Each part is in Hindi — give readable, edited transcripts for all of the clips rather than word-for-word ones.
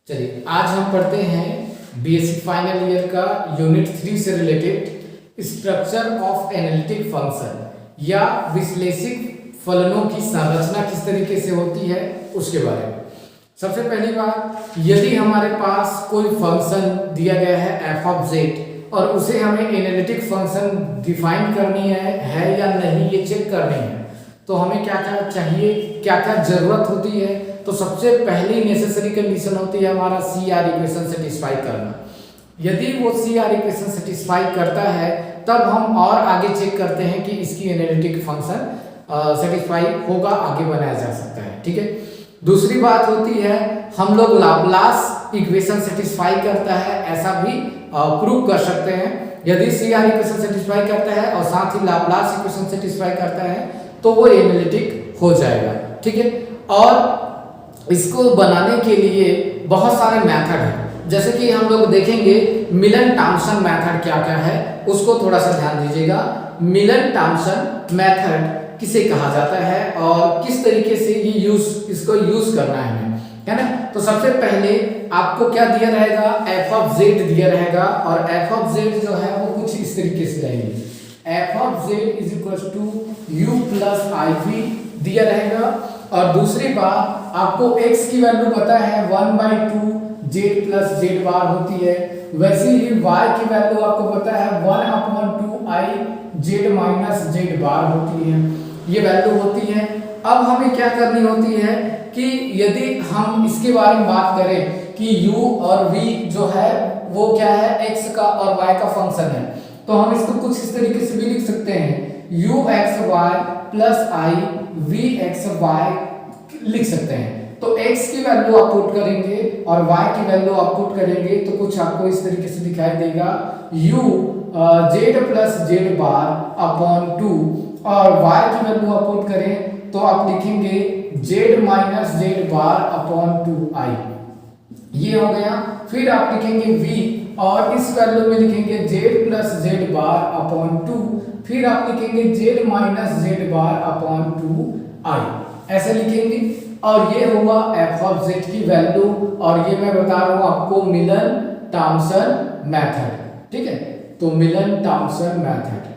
चलिए आज हम पढ़ते हैं बीएससी फाइनल ईयर का यूनिट 3 से related structure of analytic function या विश्लेषिक फलनों की संरचना किस तरीके से होती है उसके बारे में। सबसे पहली बात, यदि हमारे पास कोई फंक्शन दिया गया है एफ ऑफ जेड और उसे हमें एनालिटिक फंक्शन डिफाइन करनी है या नहीं ये चेक करनी है, तो हमें क्या क्या चाहिए, क्या क्या जरूरत होती है। तो सबसे पहली नेसेसरी कंडीशन होती है हमारा सी आर इक्वेशन सेटिस्फाई करना। यदि वो सी आर इक्वेशन सेटिस्फाई करता है तब हम और आगे चेक करते हैं कि इसकी एनालिटिक फंक्शन सेटिस्फाई होगा, आगे बनाया जा सकता है। ठीक है। दूसरी बात होती है हम लोग लाप्लास इक्वेशन सेटिस्फाई करता है ऐसा भी प्रूव कर सकते हैं। यदि सी आर इक्वेशन सेटिस्फाई करता है और साथ ही लाप्लास इक्वेशन सेटिस्फाई करता है तो वो एनालिटिक हो जाएगा। ठीक है। और इसको बनाने के लिए बहुत सारे मेथड हैं, जैसे कि हम लोग देखेंगे मिलन थॉम्सन मेथड क्या क्या है, उसको थोड़ा सा ध्यान दीजिएगा। मिलन थॉम्सन मेथड किसे कहा जाता है और किस तरीके से ये इसको यूज करना है हमें, है ना। तो सबसे पहले आपको क्या दिया रहेगा, एफ ऑफ जेड दिया रहेगा और एफ ऑफ जेड जो है वो कुछ इस तरीके से रहेगी। F of Z is equal to U plus I V दिया रहेगा। और दूसरी बात, आपको x की वैल्यू पता है 1/2 जेड प्लस जेड बार होती है, वैसे ही y की वैल्यू आपको पता है 1/2 आई जेड माइनस जेड बार होती है, ये वैल्यू होती है। अब हमें क्या करनी होती है कि यदि हम इसके बारे में बात करें कि u और v जो है वो क्या है, x का और y का फंक्शन है, तो हम इसको कुछ इस तरीके से भी लिख सकते हैं, ux(y) प्लस i vxy लिख सकते हैं। तो x की वैल्यू आप पुट करेंगे और y की वैल्यू आप पुट करेंगे तो कुछ आपको इस तरीके से दिखाई देगा, u z plus Z bar upon 2 और y की वैल्यू आप पुट करें तो आप लिखेंगे z minus Z bar upon 2i, ये हो गया। फिर आप लिखेंगे v और इस वैल्यू में लिखेंगे z plus Z bar upon 2, फिर आप लिखेंगे z minus Z bar upon 2i, ऐसे लिखेंगे। और ये हुआ f ऑफ z की वैल्यू और ये मैं बता रहा हूं आपको मिलन थॉम्सन मेथड। ठीक है, तो मिलन थॉम्सन मेथड।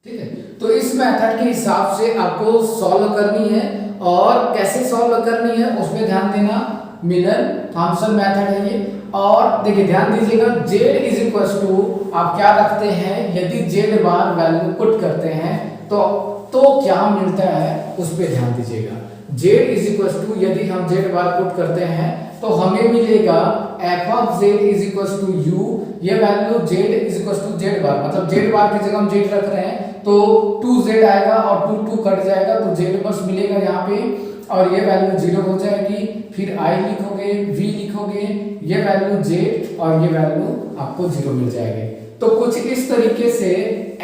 ठीक है, तो इस मेथड के हिसाब से आपको सॉल्व करनी है और कैसे सॉल्व करनी है उसमें ध्यान देना। मिलन थॉम्सन मेथड है ये। और देखिए ध्यान दीजिएगा, z इज इक्वल टू आप क्या रखते हैं, यदि z बार वैल्यू पुट करते हैं तो क्या मिलता है उस पे ध्यान दीजिएगा। z इज इक्वल टू यदि हम z बार पुट करते हैं तो हमें मिलेगा f of z is equal to u, ये value z is equal to z bar, मतलब z बार की जगह हम z रख रहे हैं तो 2z आएगा और 2 कट जाएगा तो z बस मिलेगा यहाँ पे और ये वैल्यू 0 हो जाएगी। फिर i लिखोगे, v लिखोगे, ये वैल्यू z और ये वैल्यू आपको 0 मिल जाएगी। तो कुछ इस तरीके से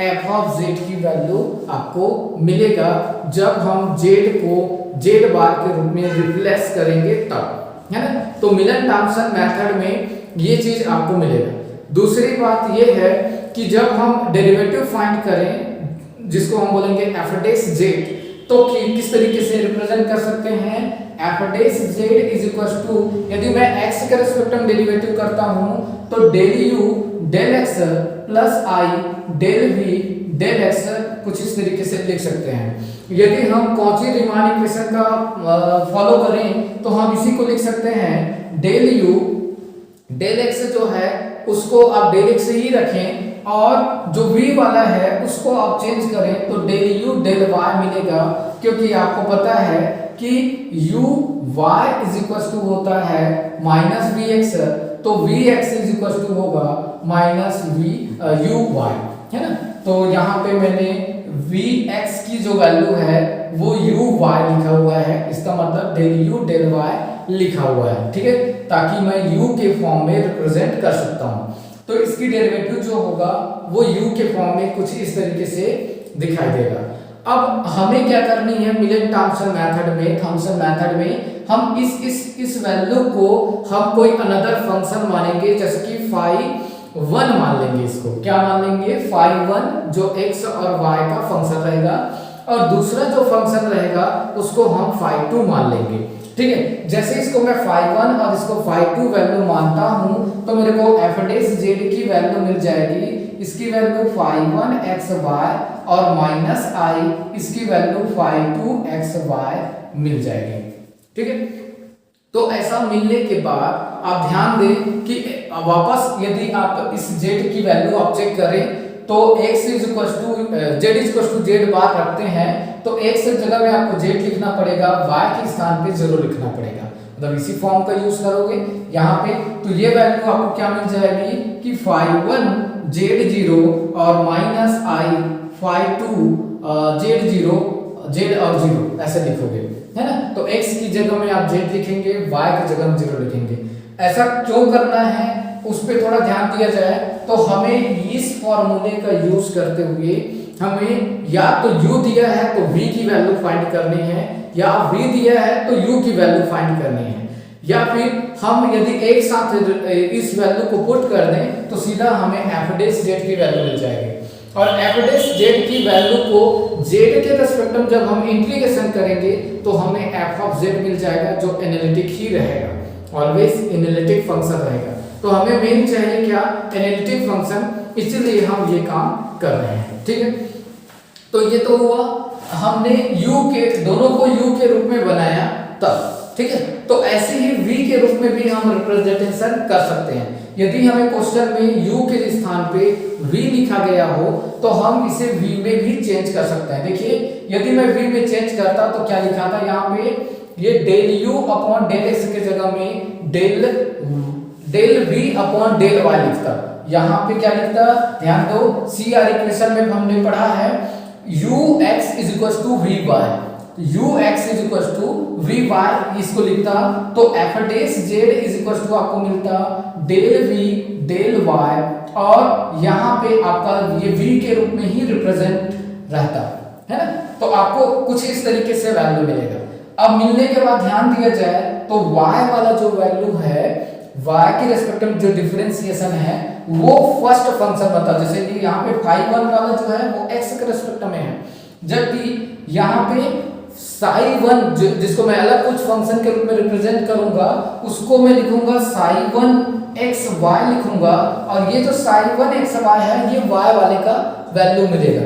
f ऑफ z की वैल्यू आपको मिलेगा जब हम z को z बार के रूप में रिप्लेस करेंगे तब, है ना। तो मिलन थॉम्सन मेथड में ये चीज आपको मिलेगा। दूसरी बात ये है कि जब हम डेरिवेटिव फाइंड करें जिसको हम बोलेंगे f डैश z, तो किस तरीके से रिप्रेजेंट कर सकते हैं, f dash z is equal to यदि मैं x के रिस्पेक्ट में डेरिवेटिव करता हूं तो del u del x plus i del v del x कुछ इस तरीके से लिख सकते हैं। यदि हम कॉची रीमान इक्वेशन का फॉलो करें तो हम इसी को लिख सकते हैं डेल u डेल x जो है उसको आप डेल x ही रखें और जो v वाला है उसको आप चेंज करें तो डेल u डेल y मिलेगा, क्योंकि आपको पता है कि u y is equal to होता है माइनस vx, तो vx इज इक्वल टू होगा माइनस u y, है ना। तो यहाँ पे मैंने vx की जो वैल्यू है वो u y लिखा हुआ है, इसका मतलब डेल u डेल y लिखा हुआ है। ठीक है, ताकि मैं u के फॉर्म में रिप्रेजेंट कर सकता हूँ। तो इसकी डेरिवेटिव जो होगा वो u के फॉर्म में कुछ इस तरीके से दिखाई देगा। अब हमें क्या करनी है, मिलन थॉम्सन मेथड में हम इस वैल्यू को हम कोई अनदर फंक्शन मानेंगे, जैसे कि phi1 मान लेंगे। इसको क्या मान लेंगे, phi1 जो x और y का फंक्शन रहेगा और दूसरा जो फंक्शन रहेगा उसको हम phi2 मान लेंगे। ठीक है। जैसे इसको मैं phi1 और इसको phi2 वैल्यू मानता हूं तो मेरे को f डैश z की वैल्यू मिल जाएगी, इसकी वैल्यू phi1 xy और माइनस i इसकी वैल्यू phi2 xy मिल जाएगी। ठीक है। तो ऐसा मिलने के बाद आप ध्यान दें कि वापस यदि आप इस z की वैल्यू आप चेक करें तो x z बार रखते हैं तो x की जगह में आपको z लिखना पड़ेगा, y के स्थान पे 0 लिखना पड़ेगा, मतलब इसी फॉर्म का यूज करोगे यहाँ पे। तो ये वैल्यू आपको क्या मिल जाएगी कि phi1 z0 और minus i phi2 z0 z और 0 ऐसे लिखोगे, है ना। तो x की जगह में आप z लिखेंगे, y की जगह में 0 लिखेंगे। ऐसा क्यों करना है उस पर थोड़ा ध्यान दिया जाए तो हमें इस फॉर्मूले का यूज करते हुए हमें या तो u दिया है तो v की वैल्यू फाइंड करनी है, या v दिया है तो u की वैल्यू फाइंड करनी है, या फिर हम यदि एक साथ इस वैल्यू को पुट कर दें तो सीधा हमें f डैश z की वैल्यू मिल जाएगी। और f डैश z की वैल्यू को z के रिस्पेक्ट में जब हम इंटीग्रेशन करेंगे तो हमें f ऑफ z मिल जाएगा जो एनालिटिक ही रहेगा, ऑलवेज एनालिटिक फंक्शन रहेगा। तो हमें मेन चाहिए क्या, एनालिटिक फंक्शन, इसलिए हम ये काम कर रहे हैं। ठीक है। तो ये तो हुआ हमने u के दोनों को u के रूप में बनाया तब, ठीक है। तो ऐसे ही v के रूप में भी हम रिप्रेजेंटेशन कर सकते हैं। यदि हमें क्वेश्चन में u के स्थान पे v लिखा गया हो तो हम इसे v में भी चेंज कर सकते हैं। देखिए यदि मैं v में चेंज करता तो क्या लिखा था यहाँ पे, ये del u upon del x के जगह में del v upon del y लिखता। यहाँ पे क्या लिखता, ध्यान दो, CR इक्वेशन में हमने पढ़ा है ux is equal to V Y, ux is equal to V Y इसको लिखता तो f dash z is equal to आपको मिलता डेल v डेल y, और यहाँ पे आपका ये v के रूप में ही रिप्रेजेंट रहता है ना। तो आपको कुछ इस तरीके से वैल्यू मिलेगा। अब मिलने के बाद ध्यान दिया जाए तो y वाला जो वैल्यू है, y के रिस्पेक्ट में जो डिफरेंशिएशन है वो फर्स्ट फंक्शन बनता है। जैसे कि यहाँ पे phi1 वाला जो है वो x के रिस्पेक्ट में है, जबकि यहाँ पे psi1 जिसको मैं अलग कुछ फंक्शन के रूप में रिप्रेजेंट करूंगा उसको मैं लिखूंगा psi1 xy लिखूंगा, और ये जो psi1 xy है ये y वाले का वैल्यू मिलेगा।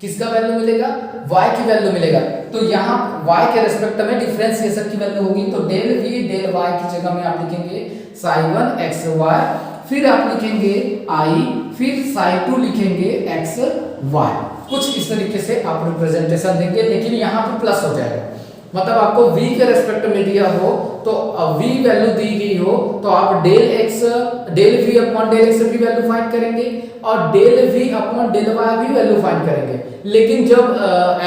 किसका वैल्यू मिलेगा, y की वैल्यू मिलेगा। तो यहाँ y के रिस्पेक्ट में डिफरेंशिएशन की वैल्यू होगी तो डेल v डेल y की जगह में आप लिखेंगे psi1 xy, फिर आप लिखेंगे i, फिर psi2 लिखेंगे xy। कुछ इस तरीके से आप रिप्रेजेंटेशन देंगे, लेकिन यहाँ पे प्लस हो जाएगा, मतलब आपको v के रेस्पेक्ट में दिया हो तो v वैल्यू दी गई हो तो आप del v upon del x की वैल्यू फाइंड करेंगे और del v upon del y भी वैल्यू फाइंड करेंगे। लेकिन जब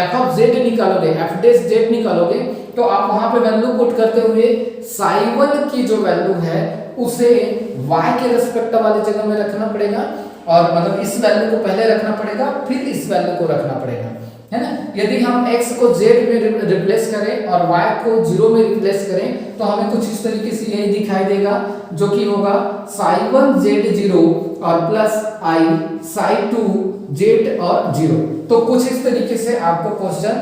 f ऑफ z निकालोगे, f डैश z निकालोगे तो आप वहां पे वैल्यू पुट करते हुए psi1 की जो वैल्यू है उसे y के रेस्पेक्ट वाली जगह में रखना पड़ेगा, और मतलब इस वैल्यू को पहले रखना पड़ेगा फिर इस वैल्यू को रखना पड़ेगा, है ना। यदि हम x को z में रिप्लेस करें और y को 0 में रिप्लेस करें तो हमें कुछ इस तरीके से यही दिखाई देगा, जो कि होगा psi1 z0 और प्लस i psi2 z और 0। तो कुछ इस तरीके से आपको क्वेश्चन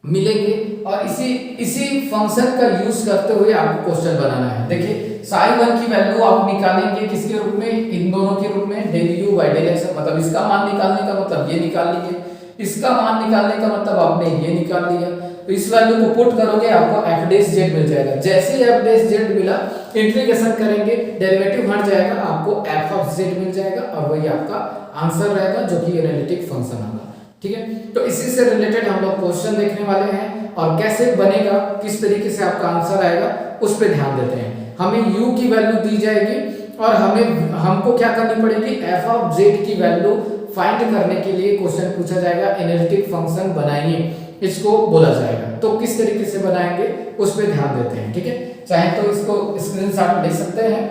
मिलेंगे और इसी फंक्शन का यूज करते हुए आपको क्वेश्चन बनाना है। देखिए psi1 की वैल्यू आप निकालेंगे किसके रूप में, इन दोनों के रूप में del u by del x, मतलब इसका मान निकालने का मतलब ये निकाल लीजिए, इसका मान निकालने का मतलब आपने ये निकाल लिया। तो इस वैल्यू को पुट करोगे आपको f डैश z मिल जाएगा। जैसे ही f डैश z मिला इंटीग्रेशन करेंगे डेरिवेटिव हट जाएगा, आपको f ऑफ z मिल जाएगा और वही आपका आंसर रहेगा जो कि एनालिटिक फंक्शन होगा। ठीक है। तो इसी से रिलेटेड हम लोग क्वेश्चन देखने वाले हैं और कैसे बनेगा, किस तरीके से आपका आंसर आएगा उस पर ध्यान देते हैं। हमें u की वैल्यू दी जाएगी और हमको क्या करनी पड़ेगी, f ऑफ z की वैल्यू फाइंड करने के लिए क्वेश्चन पूछा जाएगा, एनालिटिक फंक्शन बनाइए इसको बोला जाएगा। तो किस तरीके से बनाएंगे उस पर ध्यान देते हैं। ठीक है, चाहे तो इसको स्क्रीनशॉट ले सकते हैं।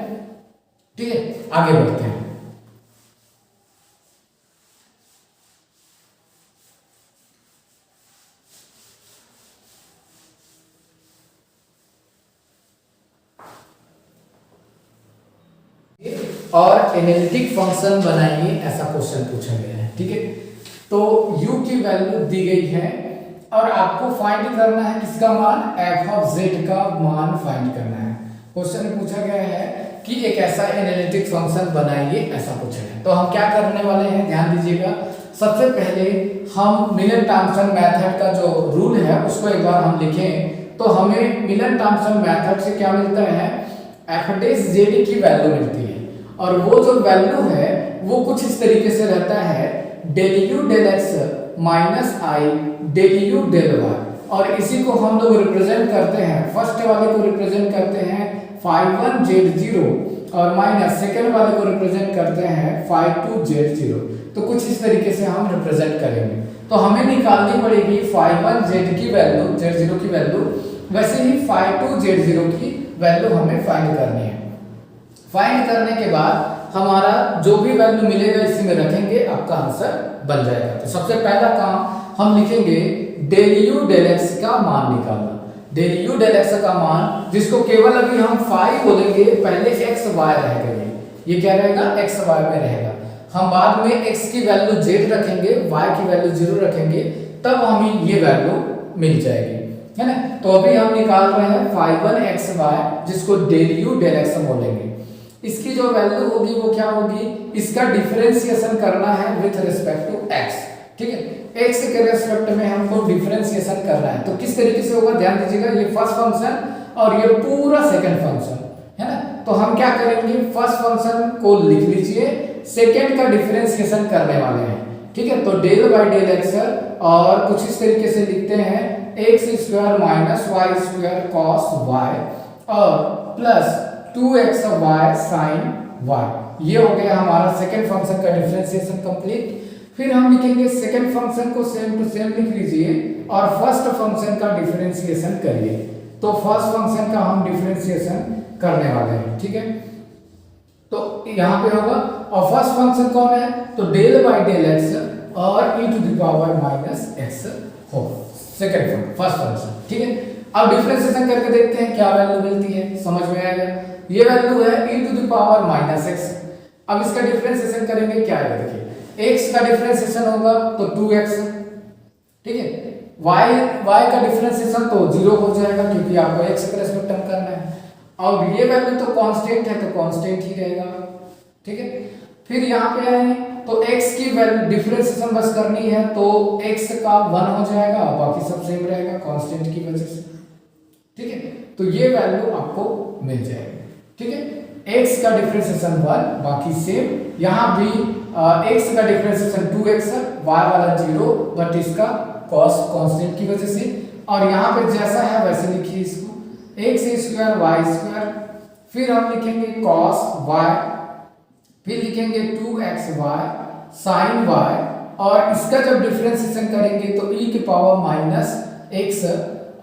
ठीक है, आगे बढ़ते हैं। और एनालिटिक फंक्शन बनाइए ऐसा क्वेश्चन पूछा गया है। ठीक है, तो u की वैल्यू दी गई है और आपको फाइंड करना है किसका मान, एफ ऑफ जेड का मान फाइंड करना है। क्वेश्चन में पूछा गया है कि एक ऐसा एनालिटिक फंक्शन बनाइए, ऐसा पूछा है। तो हम क्या करने वाले हैं, ध्यान दीजिएगा। सबसे पहले हम मिलन थॉम्पसन मेथड का जो रूल है उसको एक बार हम लिखें, तो हमें मिलन थॉम्पसन मेथड से क्या मिलता है, एफ डैश जेड की वैल्यू मिलती है। और वो जो वैल्यू है वो कुछ इस तरीके से रहता है, del U del X minus I del U del Y. और इसी को हम लोग रिप्रेजेंट करते हैं, फर्स्ट वाले को रिप्रेजेंट करते हैं फाई वन जेड जीरो और माइनस सेकेंड वाले को रिप्रेजेंट करते हैं फाई टू जेड जीरो। तो कुछ इस तरीके से हम रिप्रेजेंट करेंगे। तो हमें निकालनी पड़ेगी फाई वन जेड की वैल्यू, जेड जीरो की वैल्यू, वैसे ही फाई टू जेड जीरो की वैल्यू हमें फाइंड करनी है। फाइंड करने के बाद हमारा जो भी वैल्यू मिलेगा इसी में रखेंगे, आपका आंसर बन जाएगा। तो सबसे पहला काम हम लिखेंगे डेल यू डेल एक्स का मान निकालना। डेल यू डेल एक्स का मान, जिसको केवल अभी हम फाई बोलेंगे, पहले एक्स वाई रहेगा, ये क्या रहेगा, एक्स वाई में रहेगा। हम बाद में एक्स की वैल्यू जेड रखेंगे, वाई की वैल्यू जीरो रखेंगे, तब हमें ये वैल्यू मिल जाएगी, है ना। तो अभी हम निकाल रहे हैं फाई वन एक्स वाई, जिसको डेल यू डेल एक्स बोलेंगे। इसकी जो वैल्यू होगी वो क्या होगी, इसका डिफरेंशिएशन करना है विथ रिस्पेक्ट टू एक्स, ठीक है। एक्स के रेस्पेक्ट में हमको डिफरेंशिएशन करना है। तो किस तरीके से होगा, ध्यान दीजिएगा। ये फर्स्ट फंक्शन और ये पूरा सेकंड फंक्शन, है ना। तो हम क्या करेंगे, फर्स्ट फंक्शन को लिख लीजिए, सेकंड का डिफरेंशिएशन करने वाले हैं, ठीक है। तो डेल बाय डेल एक्स और कुछ इस तरीके से लिखते हैं x square minus Y square cos y और plus 2x y sine y. ये हो गया हमारा सेकंड फंक्शन का डिफरेंशिएशन कंप्लीट। फिर हम लिखेंगे सेकंड फंक्शन को सेम टू सेम लिख लीजिए और फर्स्ट फंक्शन का डिफरेंशिएशन करिए। तो फर्स्ट फंक्शन का हम डिफरेंशिएशन करने वाले हैं, ठीक है। तो यहाँ पे होगा, और फर्स्ट फंक्शन कौन है, तो डेल बाय डेल एक्स और e to the power minus X होगा सेकंड फर्स्ट फंक्शन, ठीक है। अब डिफरेंशिएशन करके देखते हैं क्या वैल्यू मिलती है, समझ में आएगा। ये वैल्यू है e to the power minus X. अब इसका डिफरेंशिएशन करेंगे, क्या है देखिए, x का डिफरेंशिएशन होगा तो 2x, ठीक है। y का डिफरेंशिएशन तो 0 हो जाएगा क्योंकि आपको x के रेस्पेक्ट में करना है। और ये वैल्यू तो कांस्टेंट है तो कांस्टेंट ही रहेगा, ठीक है। फिर यहाँ पे आए तो x की वैल्यू डिफरेंशिएशन बस करनी है तो x का 1 हो जाएगा, बाकी सब सेम रहेगा कांस्टेंट की वजह से, ठीक है। तो ये वैल्यू आपको मिल जाएगी, ठीक है। x का डिफरेंशिएशन 1, बाकी सेम। यहाँ भी x का डिफरेंशिएशन 2x, y वाला 0, बट इसका cos कांस्टेंट की वजह से। और यहाँ पे जैसा है वैसे लिखिए इसको, x स्क्वायर वाई स्क्वायर, फिर हम लिखेंगे cos y, फिर लिखेंगे 2xy sin y, और इसका जब डिफरेंशिएशन करेंगे तो e की पावर माइनस x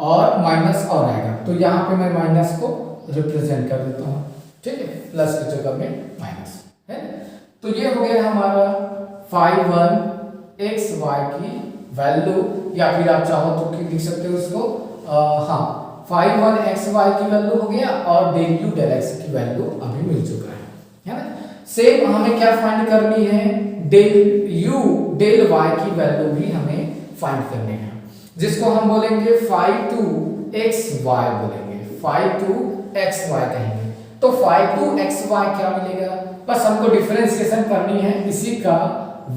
और माइनस और आएगा। तो यहाँ पे मैं माइनस को रिप्रेजेंट कर देता हूँ, ठीक है, प्लस की जगह में माइनस है। तो ये हो गया हमारा फाई वन एक्स वाई की वैल्यू, या फिर आप चाहो तो लिख सकते हो इसको, हाँ, फाई वन एक्स वाई की वैल्यू हो गया और डेल यू डेल एक्स की वैल्यू अभी मिल चुका है ना। सेम हमें क्या फाइंड करनी है, डेल यू डेल वाई की वैल्यू भी हमें फाइंड करनी है, जिसको हम बोलेंगे फाई टू एक्स वाई बोलेंगे, फाई टू एक्स वाई कहेंगे। तो फाई टू एक्स वाई क्या मिलेगा, बस हमको डिफरेंशिएशन करनी है इसी का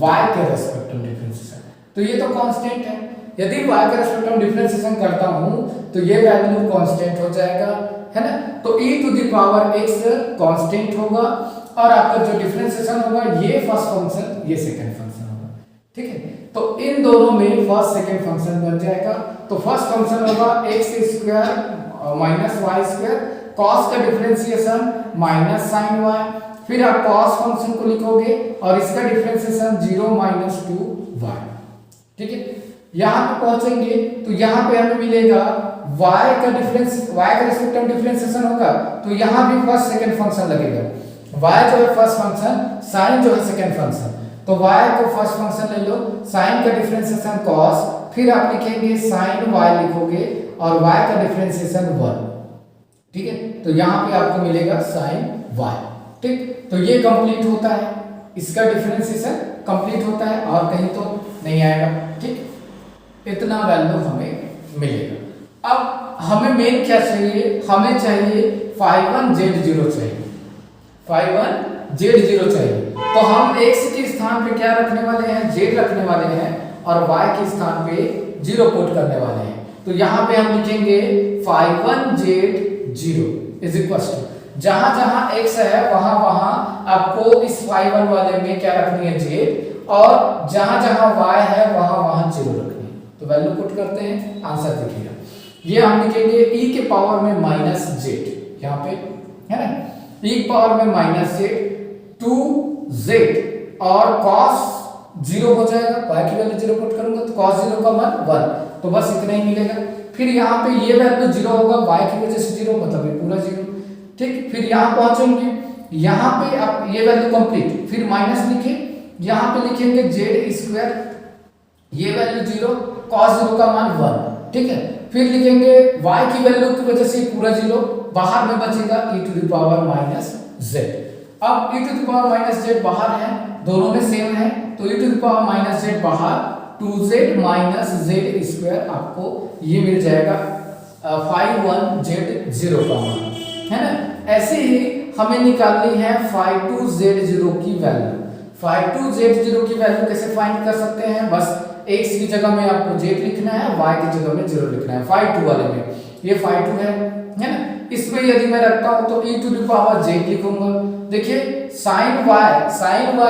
y के रेस्पेक्ट में डिफरेंशिएशन। तो ये तो कांस्टेंट है, यदि y के रेस्पेक्ट में डिफरेंशिएशन करता हूं तो ये वैल्यू कांस्टेंट हो जाएगा, है ना। तो e to the power x constant होगा और आपका जो डिफरेंशिएशन होगा ये फर्स्ट फंक्शन, ये सेकंड फंक्शन होगा, ठीक है। तो इन दोनों में फर्स्ट सेकंड फंक्शन बन जाएगा। तो फर्स्ट फंक्शन होगा x square minus Y square, cos का डिफरेंशिएशन माइनस sin y, फिर आप cos फंक्शन को लिखोगे और इसका डिफरेंशिएशन 0 माइनस 2y, ठीक है। यहाँ पे पहुंचेंगे तो यहाँ पे हमें मिलेगा y का रेस्पेक्ट में डिफरेंशिएशन होगा तो यहाँ भी फर्स्ट सेकंड फंक्शन लगेगा। y जो है फर्स्ट फंक्शन, sin जो है सेकंड फंक्शन। तो y को फर्स्ट फंक्शन ले लो, sin का डिफरेंशिएशन cos, फिर आप लिखेंगे sin y लिखोगे और y का डिफरेंशिएशन 1, ठीक है। तो यहाँ पे आपको मिलेगा sin y, ठीक। तो ये कंप्लीट होता है, इसका डिफरेंशिएशन कंप्लीट होता है और कहीं तो नहीं आएगा, ठीक। इतना वैल्यू हमें मिलेगा। अब हमें मेन क्या चाहिए, हमें चाहिए phi1z0 चाहिए, phi1z0 चाहिए। तो हम x के स्थान पे क्या रखने वाले हैं, z रखने वाले हैं, और y के स्थान पे 0 पुट करने वाले हैं। तो यहाँ पे हम लिखेंगे phi1z0 इज इक्वल टू, जहां जहां x है वहां वहां आपको इस phi1 वाले में क्या रखनी है, z, और जहां जहां y है वहां वहां 0 रखनी है। तो वैल्यू पुट करते हैं, आंसर दिखेगा। ये हम लिखेंगे e के पावर में माइनस z, यहाँ पे है ना, e के पावर में माइनस z 2z, और cos 0 हो जाएगा, y की वैल्यू 0 पुट करूंगा तो cos 0 का मान 1, तो बस इतना ही मिलेगा। फिर यहाँ पे ये वैल्यू 0 होगा, y की वजह से 0, मतलब ये पूरा 0, ठीक। फिर यहाँ पहुंचेंगे, यहाँ पे आप ये वैल्यू कंप्लीट, फिर माइनस लिखे, यहाँ पे लिखेंगे z स्क्वायर, ये वैल्यू 0, cos 0 का मान 1, ठीक है। फिर लिखेंगे y की वैल्यू की वजह से पूरा 0, बाहर में बचेगा e to the power minus z। अब e to the power minus z बाहर है, दोनों में सेम है, तो e to the power minus z बाहर, 2z माइनस z स्क्वायर, आपको ये मिल जाएगा phi1z0 का मान, है ना। ऐसे ही हमें निकालनी है phi2z0 की वैल्यू। phi2z0 की वैल्यू कैसे फाइंड कर सकते हैं, बस x की जगह में आपको z लिखना है, y की जगह में 0 लिखना है। phi2 वाले में ये phi2 है ना, इसमें यदि मैं रखता हूं तो e to the power z लिखूंगा। देखिए sin y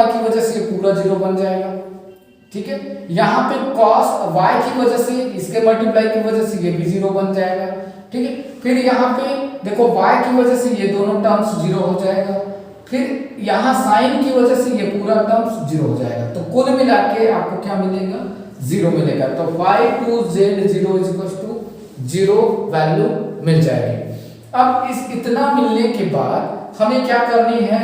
की वजह से पूरा 0 बन जाएगा, ठीक है। यहाँ पे cos y की वजह से, इसके मल्टीप्लाई की वजह से ये भी 0 बन जाएगा, ठीक है। फिर यहाँ पे देखो y की वजह से ये दोनों टर्म्स 0 हो जाएगा, फिर यहाँ sin की वजह से ये पूरा टर्म्स 0 हो जाएगा, तो कुल मिला के आपको क्या मिलेगा, 0 मिलेगा। तो phi2z0 0 वैल्यू मिल जाएगी। अब इस इतना मिलने के बाद हमें क्या करनी है,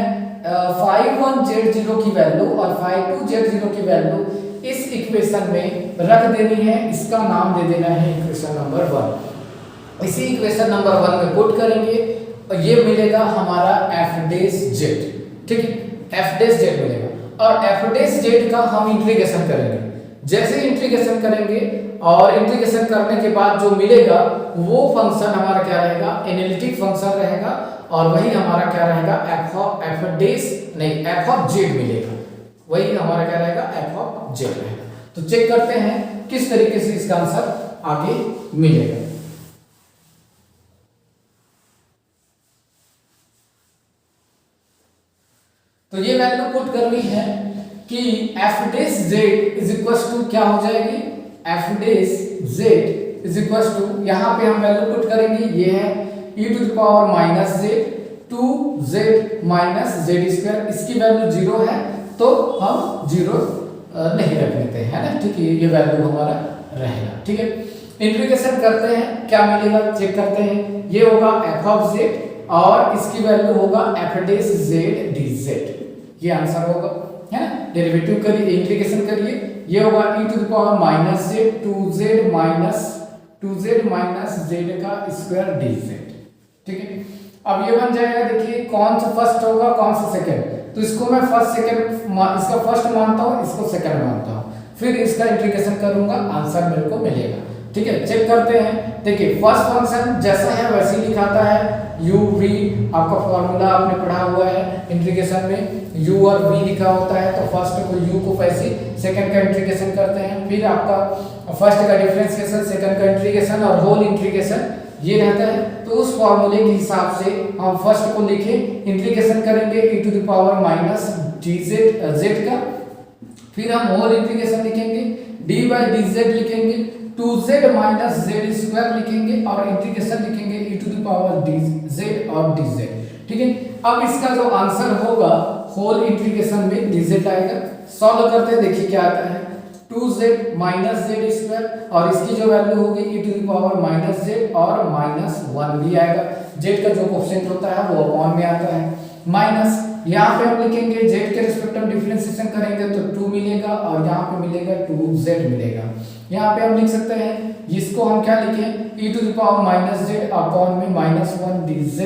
phi1z0 की वैल्यू और phi2z0 की वैल्यू इस इक्वेशन में रख देनी है, इसका नाम दे देना है इक्वेशन नंबर 1। इसी इक्वेशन नंबर 1 में पुट करेंगे और ये मिलेगा हमारा f'z, ठीक है, f'z मिलेगा। और f' का हम इंटीग्रेशन करेंगे, जैसे इंटीग्रेशन करेंगे और इंटीग्रेशन करने के बाद जो मिलेगा वो फंक्शन हमारा क्या रहेगा, एनालिटिक फंक्शन रहेगा, और वही हमारा क्या रहेगा, f मिलेगा, वही हमारा क्या रहेगा, f रहेगा। तो चेक करते हैं किस तरीके से इसका आंसर आगे मिलेगा। तो ये वैल्यू पुट करनी है कि f' z is equal to क्या हो जाएगी, f' z is equal to, यहाँ पे हम वैल्यू पुट करेंगे, ये है e to the power minus z 2z minus z square, इसकी वैल्यू 0 है तो हम 0 नहीं रख देते हैं ना, ठीक है, ये वैल्यू हमारा रहेगा, ठीक है। इंटीग्रेशन करते हैं, क्या मिलेगा चेक करते हैं, ये होगा f और इसकी वैल्यू होगा f' z dz, ये आंसर होगा, है ना। डेरिवेटिव करिए, इंटीग्रेशन करिए, ये होगा e to the power minus z 2z minus z का स्क्वायर dz, ठीक है। अब ये बन जाएगा, देखिए कौन सा फर्स्ट होगा कौन सा सेकंड, तो इसको मैं फर्स्ट सेकंड, इसका फर्स्ट मानता हूँ, इसको सेकंड मानता हूँ, फिर इसका इंटीग्रेशन करूंगा, आंसर मेरे को मिलेगा, ठीक है। चेक करते हैं, देखिए फर्स्ट फंक्शन जैसा है वैसे ही दिखाता है, u v आपका फॉर्मूला आपने पढ़ा हुआ है इंटीग्रेशन में, u और v लिखा होता है, तो फर्स्ट को u को वैसे, सेकंड का इंटीग्रेशन करते हैं, फिर आपका फर्स्ट का डिफरेंशिएशन, सेकंड का इंटीग्रेशन और होल इंटीग्रेशन ये रहता है। तो उस फॉर्मूले के हिसाब से हम फर्स्ट को लिखे, इंटीग्रेशन करेंगे e to the power minus dz z का, फिर हम होल इंटीग्रेशन लिखेंगे, d बाई dz लिखेंगे, 2z माइनस z स्क्वायर लिखेंगे और इंटीग्रेशन लिखेंगे e to the power dz और dz, ठीक है। अब इसका जो आंसर होगा होल इंटीग्रेशन में dz आएगा, सॉल्व करते हैं, देखिए क्या आता है, 2z माइनस z स्क्वायर और इसकी जो वैल्यू होगी e to the power minus z और माइनस 1 भी आएगा, z का जो कोएफिशिएंट होता है वो अपॉन में आता है, माइनस यहाँ पे हम लिखेंगे z के रिस्पेक्ट में डिफरेंशिएशन करेंगे तो 2 मिलेगा और यहाँ पे मिलेगा 2z मिलेगा। यहाँ पे हम लिख सकते हैं, इसको हम क्या लिखें, e to the power minus z upon में माइनस 1 dz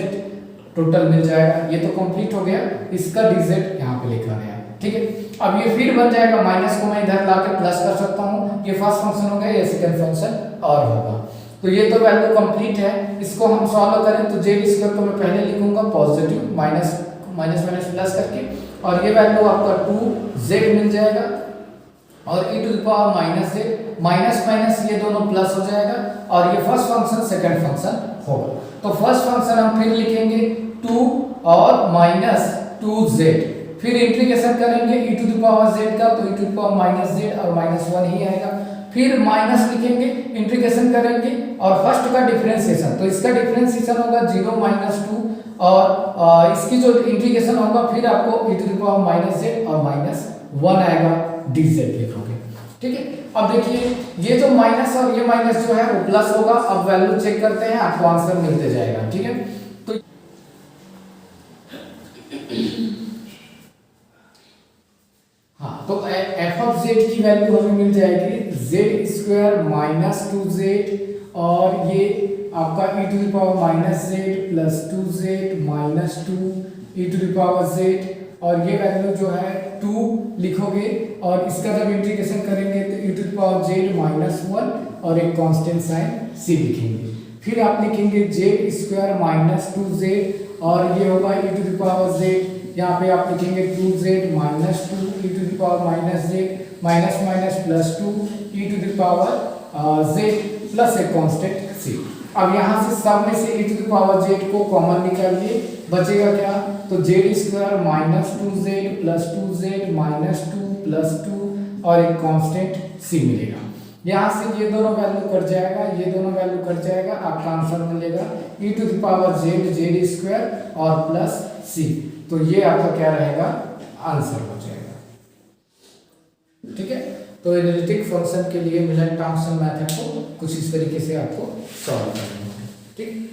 टोटल मिल जाएगा, ये तो कंप्लीट हो गया, इसका dz यहाँ पे लिखा गया, ठीक है। अब ये फिर बन जाएगा, माइनस को मैं इधर लाके प्लस कर सकता हूँ, ये फर्स्ट फंक्शन हो गया, ये सेकंड फंक्शन और होगा। तो ये तो वैल्यू कंप्लीट है। इसको हम सॉल्व करें तो जेड स्क्वायर को मैं पहले लिखूंगा positive minus minus minus plus करके, और ये वैल्यू आपका 2z मिल जाएगा, और e to the power minus z, minus minus ये दोनों प्लस हो जाएगा, और ये फर्स्ट फंक्शन सेकंड फंक्शन होगा। तो फर्स्ट फंक्शन हम फिर लिखेंगे 2 और माइनस 2z, फिर इंटीग्रेशन करेंगे e to the power z का, तो e to the power minus z और माइनस 1 ही आएगा, फिर माइनस लिखेंगे, इंटीग्रेशन करेंगे, और फर्स्ट का डिफरेंशिएशन, तो इसका डिफरेंशिएशन होगा 0 माइनस 2, और इसकी जो इंटीग्रेशन होगा फिर आपको e to the power minus z और माइनस 1 आएगा, dz लिखोगे। ठीक है, अब देखिए ये जो माइनस और ये माइनस जो है वो प्लस होगा। अब वैल्यू चेक करते हैं, आपको आंसर मिलते जाएगा। ठीक है, तो हाँ, तो एफ ऑफ जेड की वैल्यू हमें मिल जाएगी जेड स्क्वायर माइनस 2z, और ये आपका e to the power minus z plus 2z minus 2 e to the power z, और ये वैल्यू जो है 2 लिखोगे, और इसका जब इंटीग्रेशन करेंगे तो e to the power z minus 1 और एक कांस्टेंट साइन c लिखेंगे, फिर आप लिखेंगे जेड स्क्वायर माइनस 2z, और ये होगा e to the power z, यहाँ पे आप लिखेंगे 2z minus 2 e to the power minus z, minus minus plus 2 e to the power z plus एक कांस्टेंट c। अब यहाँ से सब में से e to the power z को कॉमन निकालिए, बचेगा क्या, तो z square minus 2z plus 2z minus 2 plus 2 और एक कांस्टेंट c मिलेगा। यहाँ से ये दोनों वैल्यू कट जाएगा, ये दोनों वैल्यू कट जाएगा, आपका आंसर मिलेगा e to the power z z square और प्लस c। तो ये आपका क्या रहेगा, आंसर हो जाएगा। ठीक है, तो एनालिटिक फंक्शन के लिए मिलन थॉम्सन मेथड को कुछ इस तरीके से आपको सॉल्व करना है। ठीक।